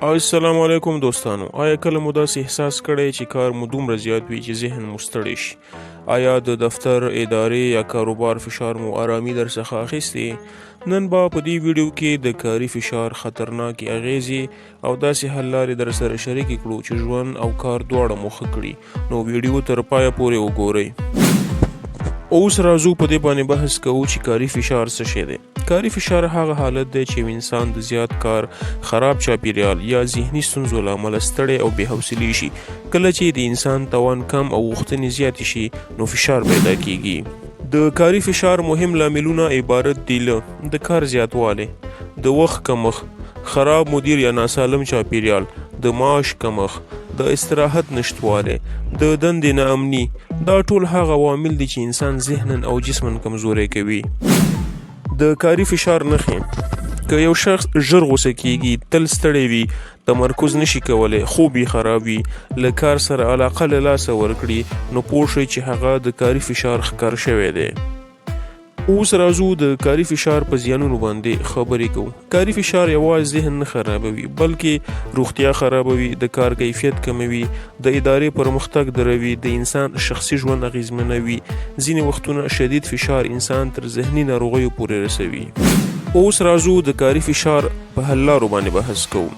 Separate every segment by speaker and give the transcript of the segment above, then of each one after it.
Speaker 1: السلام علیکم دوستانو. آیا کله مو داسې احساس کړی چې کار مو دومره زیات وي چې ذهن مو ستړی شي؟ آیا د دفتر، ادارې یا کاروبار فشار مو آرامي درڅخه اخیستې؟ نن به په دې ویډیو کې د کاري فشار خطرناکې اغیزې او داسې حل لارې در سره شریکې کړو چې ژوند او کار دواړه مو ښه کړي. نو ویډیو تر پایه پورې وګورئ. اوس راځو په دې باندې بحث کوو چې کاري فشار څه شی دی. کاري فشار هغه حالت دی چې انسان د زیات کار، خراب چاپیریال یا ذهني ستونزو له امله ستړی او بې حوصلې شي. کله چې د انسان توان کم او غوښتنې زیاتې شي نو فشار پیدا کیږي. د کاري فشار مهم لاملونه عبارت دي له د کار زیاتوالی، د وخت کمښت، خراب مدیر یا ناسالم چاپیریال، د معاش کمښت، د استراحت نشتوالی، د دندې ناامني. دا ټول هغه عوامل دي چې انسان ذهنن او جسمن کمزوری کوي. د کاري فشار نښې: که یو شخص ژر غوسه کیږي، تل ستړی وي، تمرکز نشي کولی، خوب یې خراب وي، له کار سره علاقه له لاسه ورکړي، نو پوه شئ چې هغه د کاري فشار ښکار شوی دی. اوس راځو د کاري فشار په زیانونو باندې خبرې کوو. کاري فشار یوازې ذهن نه خرابوي بلکې روغتیا خرابوي، د کار کیفیت کموي، د ادارې پرمختګ دروي، د انسان شخصي ژوند اغیزمنوي. ځینې وختونه شدید فشار انسان تر ذهني ناروغیو پورې رسوي. اوس راځو د کاري فشار په حل لارو باندې بحث کوو.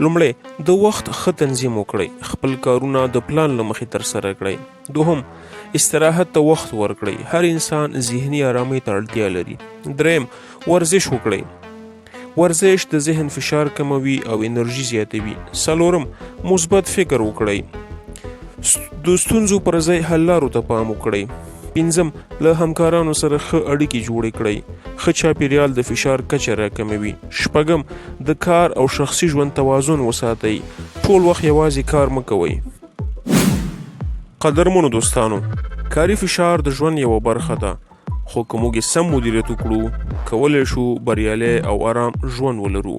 Speaker 1: لومړی، د وخت ښه تنظیم وکړئ. خپل کارونه د پلان له مخې ترسره کړئ. دوهم، استراحت ته وخت ورکړئ. هر انسان ذهني آرامۍ ته اړتیا لري. دریم، ورزش وکړئ. ورزش د ذهن فشار کموي او انرژي زیاتوي. څلورم، مثبت فکر وکړئ. د ستونزو پر ځای حل لارو ته پام وکړئ. پنځم، له همکارانو سره ښه اړیکې جوړې کړئ. ښه چاپیریال د فشار کچه راکموي. شپږم، د کار او شخصي ژوند توازن وساتئ. ټول وخت یوازې کار مه کوئ. قدرمنو دوستانو، کاري فشار د ژوند یوه برخه ده، خو که موږ یې سم مدیریت وکړو، کولی شو بریالی او آرام ژوند ولرو.